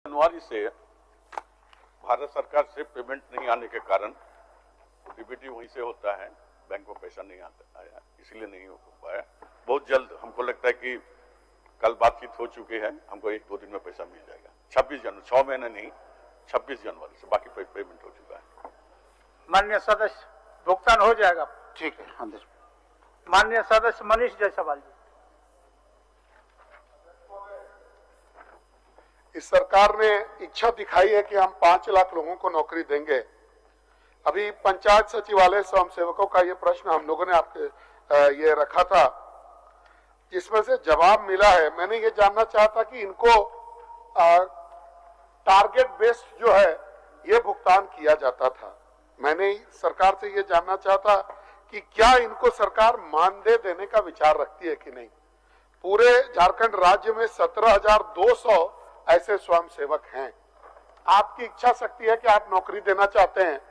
जनवरी से भारत सरकार से पेमेंट नहीं आने के कारण डीबीटी वहीं से होता है, बैंक में पैसा नहीं आता आया, इसलिए नहीं हो पाया। बहुत जल्द हमको लगता है कि कल बातचीत हो चुकी है, हमको 1-2 दिन में पैसा मिल जाएगा। 26 जनवरी, 6 महीने नहीं, 26 जनवरी से बाकी पेमेंट हो चुका है। माननीय सदस्य, भुगतान हो जाएगा? ठीक है। हाँ, माननीय सदस्य मनीष जायसवाल जी। इस सरकार ने इच्छा दिखाई है कि हम 5 लाख लोगों को नौकरी देंगे। अभी पंचायत सचिवालय स्वयं सेवकों का ये प्रश्न हम लोगों ने आपके ये रखा था, जिसमें से जवाब मिला है। मैंने ये जानना चाहता कि इनको टारगेट बेस्ड जो है ये भुगतान किया जाता था। मैंने सरकार से ये जानना चाहता कि क्या इनको सरकार मानदेय देने का विचार रखती है कि नहीं। पूरे झारखंड राज्य में 17,200 ऐसे स्वयं सेवक हैं। आपकी इच्छा शक्ति है कि आप नौकरी देना चाहते हैं,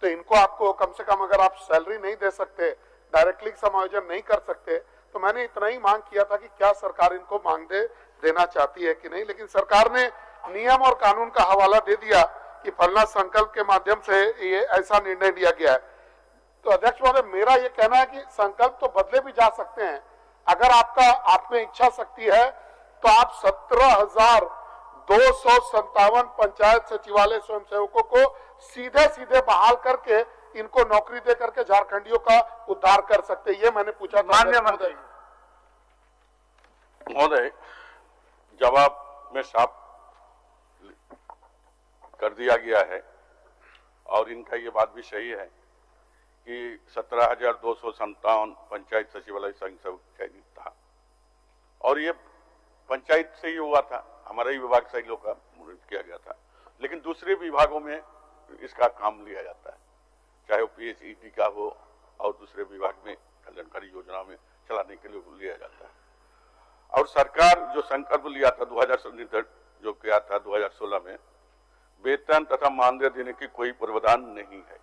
तो इनको आपको कम से कम, अगर आप सैलरी नहीं दे सकते, डायरेक्टली समायोजन नहीं कर सकते, तो मैंने इतना ही मांग किया था कि क्या सरकार इनको मानदेय देना चाहती है कि नहीं। लेकिन सरकार ने नियम और कानून का हवाला दे दिया कि फलना संकल्प के माध्यम से ये ऐसा निर्णय लिया गया है। तो अध्यक्ष महोदय, मेरा ये कहना है कि संकल्प तो बदले भी जा सकते हैं। अगर आप में इच्छा शक्ति है तो आप 17,257 पंचायत सचिवालय स्वयंसेवकों को सीधे सीधे बहाल करके इनको नौकरी दे करके झारखंडियों का उद्धार कर सकते। ये मैंने पूछा था। माननीय मंत्री महोदय, जवाब में साफ कर दिया गया है और इनका ये बात भी सही है कि 17,257 पंचायत सचिवालय स्वयंसेवक चयनित था और ये पंचायत से ही हुआ था, हमारा ही विभाग से ही लोग का किया गया था। लेकिन दूसरे विभागों में इसका काम लिया जाता है, चाहे वो PHED का हो और दूसरे विभाग में कल्याणकारी योजना में चलाने के लिए लिया जाता है। और सरकार जो संकल्प लिया था 2016 जो किया था 2016 में, वेतन तथा मानदेय देने की कोई प्रावधान नहीं है।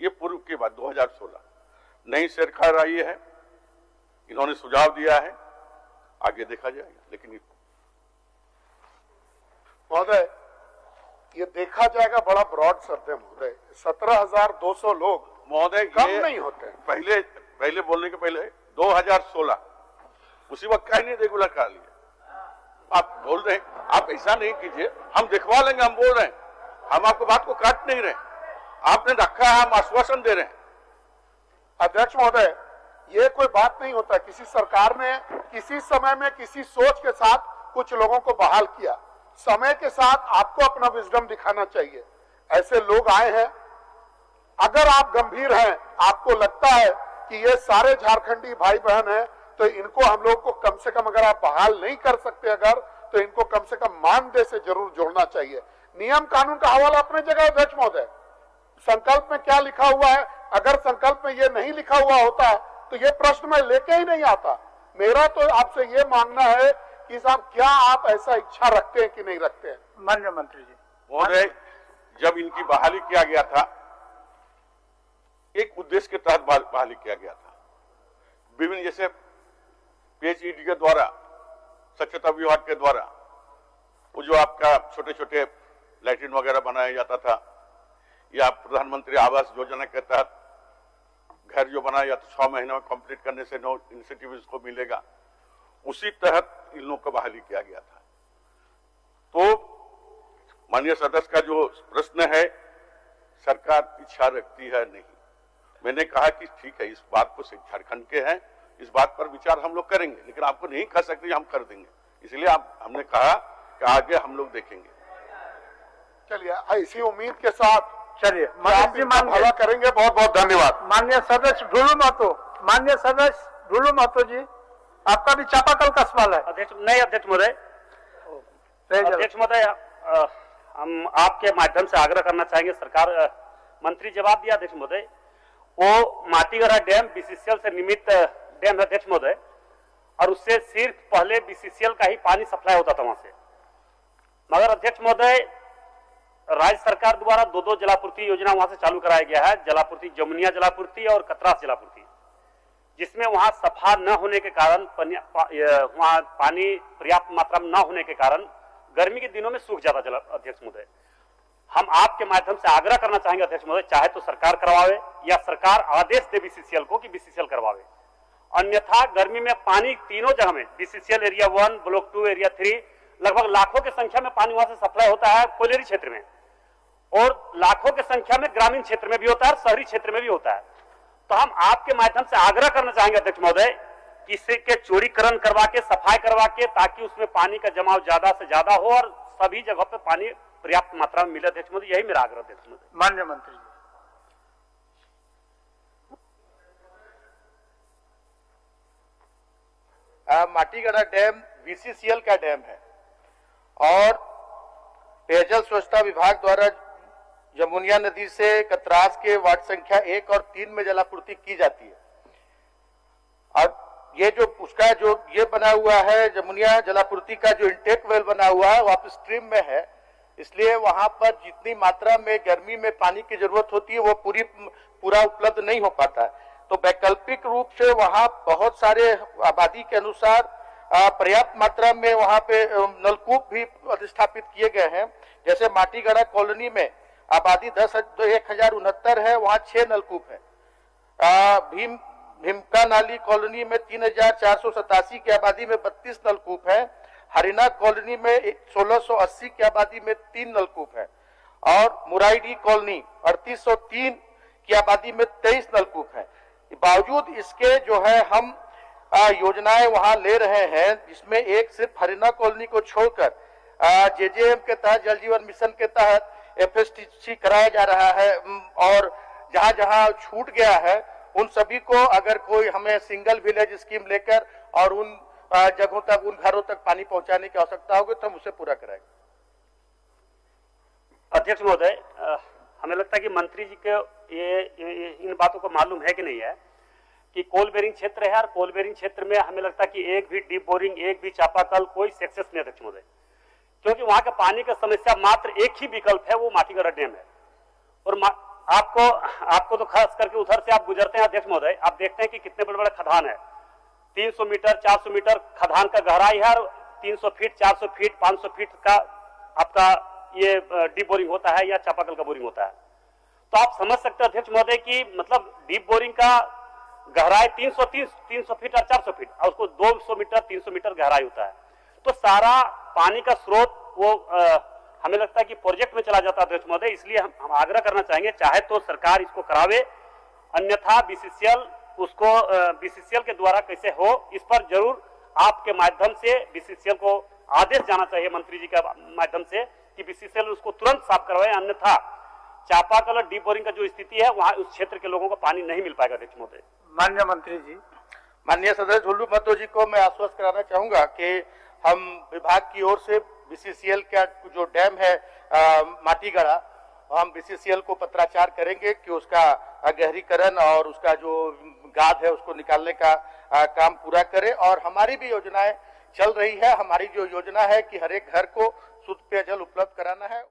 ये पूर्व की बात 2016 नई सरकार आई है, इन्होंने सुझाव दिया है, आगे देखा जाएगा। लेकिन महोदय, ये देखा जाएगा बड़ा ब्रॉड शब्द है महोदय। 17,200 लोग महोदय कम नहीं होते। पहले बोलने के पहले 2016 उसी वक्त कहीं नहीं रेगुलर कर लिया। आप बोल रहे हैं, आप ऐसा नहीं कीजिए, हम दिखवा लेंगे। हम बोल रहे हैं, हम आपको बात को काट नहीं रहे, आपने रखा है, हम आश्वासन दे रहे हैं। अध्यक्ष महोदय, ये कोई बात नहीं होता। किसी सरकार ने किसी समय में किसी सोच के साथ कुछ लोगों को बहाल किया। समय के साथ आपको अपना विजडम दिखाना चाहिए। ऐसे लोग आए हैं, अगर आप गंभीर हैं, आपको लगता है कि ये सारे झारखंडी भाई बहन हैं, तो इनको हम लोग को कम से कम, अगर आप बहाल नहीं कर सकते अगर, तो इनको कम से कम मानदेय से जरूर जोड़ना चाहिए। नियम कानून का हवाला अपने जगह अध्यक्ष महोदय। संकल्प में क्या लिखा हुआ है, अगर संकल्प में ये नहीं लिखा हुआ होता तो ये प्रश्न में लेके ही नहीं आता। मेरा तो आपसे ये मांगना है कि साहब, क्या आप ऐसा इच्छा रखते हैं कि नहीं रखते हैं? माननीय मंत्री जी। महोदय, जब इनकी बहाली किया गया था, एक उद्देश्य के तहत बहाली किया गया था। विभिन्न जैसे PHED के द्वारा, स्वच्छता विभाग के द्वारा, वो जो आपका छोटे छोटे लैट्रिन वगैरह बनाया जाता था, या प्रधानमंत्री आवास योजना के तहत घर जो बनाया जाता 6 महीने में कंप्लीट करने से नो इंसेंटिव इसको मिलेगा, उसी तहत इन लोगों को बहाली किया गया था। तो माननीय सदस्य का जो प्रश्न है, सरकार इच्छा रखती है नहीं। मैंने कहा कि ठीक है, इस बात को झारखंड के हैं, इस बात पर विचार हम लोग करेंगे, लेकिन आपको नहीं कर सकते, हम कर देंगे। इसलिए हमने कहा कि आगे हम लोग देखेंगे। चलिए, इसी उम्मीद के साथ चलिए भला करेंगे। बहुत बहुत धन्यवाद। माननीय सदस्य ढुलू महतो, माननीय सदस्य ढुलू महतो जी, आपका भी चापाकल का सवाल है। अध्यक्ष महोदय, अध्यक्ष महोदय, हम आपके माध्यम से आग्रह करना चाहेंगे। सरकार मंत्री जवाब दिया अध्यक्ष महोदय, वो माटीगढ़ा डैम BCCL से निमित्त डैम है अध्यक्ष महोदय, और उससे सिर्फ पहले BCCL का ही पानी सप्लाई होता था वहां से। मगर अध्यक्ष महोदय, राज्य सरकार द्वारा 2 जलापूर्ति योजना वहां से चालू कराया गया है, जलापूर्ति जमुनिया जलापूर्ति और कतरास जलापूर्ति, जिसमें वहां सफा न होने के कारण, वहां पानी पर्याप्त मात्रा में न होने के कारण गर्मी के दिनों में सूख जाता जल। अध्यक्ष महोदय, हम आपके माध्यम से आग्रह करना चाहेंगे अध्यक्ष महोदय, चाहे तो सरकार करवावे या सरकार आदेश दे बीसीसीएल को कि बीसीसीएल करवावे, अन्यथा गर्मी में पानी तीनों जगह में बीसीसीएल एरिया 1, ब्लॉक 2, एरिया 3 लगभग लाखों की संख्या में पानी वहां से सप्लाई होता है कोयलेरी क्षेत्र में, और लाखों की संख्या में ग्रामीण क्षेत्र में भी होता है और शहरी क्षेत्र में भी होता है। तो हम आपके माध्यम से आग्रह करना चाहेंगे अध्यक्ष महोदय कि इसे के चौड़ीकरण करवा के, सफाई करवा के, ताकि उसमें पानी का जमाव ज्यादा से ज्यादा हो और सभी जगह पे पानी पर्याप्त मात्रा में मिले। अध्यक्ष महोदय, यही मेरा आग्रह अध्यक्ष महोदय। माननीय मंत्री जी। माटीगढ़ा डैम बीसीसीएल का डैम है और पेयजल स्वच्छता विभाग द्वारा जमुनिया नदी से कतरास के वार्ड संख्या 1 और 3 में जलापूर्ति की जाती है। और ये जो उसका जो ये बना हुआ है जमुनिया जलापूर्ति का जो इंटेक वेल बना हुआ है वो अप स्ट्रीम में है, इसलिए वहां पर जितनी मात्रा में गर्मी में पानी की जरूरत होती है वो पूरा उपलब्ध नहीं हो पाता है। तो वैकल्पिक रूप से वहां बहुत सारे आबादी के अनुसार पर्याप्त मात्रा में वहां पे नलकूप भी प्रतिष्ठापित किए गए हैं। जैसे माटीगढ़ा कॉलोनी में आबादी 1069 है, वहां 6 नलकूप है। भीमका नाली कॉलोनी में 3487 की आबादी में 32 नलकूप है। हरिना कॉलोनी में 1680 की आबादी में 3 नलकूप है और मुराईडी कॉलोनी 3803 की आबादी में 23 नलकूप है। बावजूद इसके जो है हम योजनाएं वहां ले रहे हैं, जिसमें एक सिर्फ हरिना कॉलोनी को छोड़कर जेजेएम के तहत, जल जीवन मिशन के तहत एफएसटीसी कराया जा रहा है और जहां जहां छूट गया है उन सभी को अगर कोई हमें सिंगल विलेज स्कीम लेकर और उन जगहों तक, उन घरों तक पानी पहुंचाने की आवश्यकता होगी तो हम उसे पूरा कराएंगे। अध्यक्ष महोदय, हमें लगता है कि मंत्री जी के ये इन बातों को मालूम है कि नहीं है कि कोल बेरिंग क्षेत्र है और कोल बेरिंग क्षेत्र में हमें लगता है कि एक भी डीप बोरिंग, एक भी चापाकल, कोई सक्सेस नहीं अध्यक्ष महोदय, क्योंकि वहां का पानी का समस्या मात्र एक ही विकल्प है, वो माटीगढ़ा डैम है। और आपको तो खास करके उधर से आप गुजरते हैं अध्यक्ष महोदय, आप देखते हैं कि कितने बड़े बड़े खदान है। 300 मीटर 400 मीटर खदान का गहराई है और 300 फीट 400 फीट 500 फीट का आपका ये डीप बोरिंग होता है या चापाकल का बोरिंग होता है। तो आप समझ सकते हैं अध्यक्ष महोदय कि मतलब डीप बोरिंग का गहराई 300 फीट और 400 फीट और उसको 200 मीटर 300 मीटर गहराई होता है। तो सारा पानी का स्रोत वो हमें लगता है कि प्रोजेक्ट में चला जाता है अध्यक्ष महोदय। इसलिए हम आग्रह करना चाहेंगे, चाहे तो सरकार इसको करावे, अन्यथा बीसीसीएल के द्वारा कैसे हो, इस पर जरूर आपके माध्यम से बीसीसीएल को आदेश जाना चाहिए मंत्री जी के माध्यम से कि बीसीसीएल उसको तुरंत साफ करवाए, अन्यथा चापाकल और डीप बोरिंग का जो स्थिति है वहां उस क्षेत्र के लोगों को पानी नहीं मिल पाएगा अध्यक्ष महोदय। माननीय मंत्री जी। माननीय सदस्य झुल्लू महतो जी को मैं आश्वस्त कराना चाहूंगा कि हम विभाग की ओर से बीसीसीएल का जो डैम है माटीगढ़ा, हम बीसीसीएल को पत्राचार करेंगे कि उसका गहरीकरण और उसका जो गाद है उसको निकालने का काम पूरा करे। और हमारी भी योजनाएं चल रही है। हमारी जो योजना है कि हर एक घर को शुद्ध पेयजल उपलब्ध कराना है।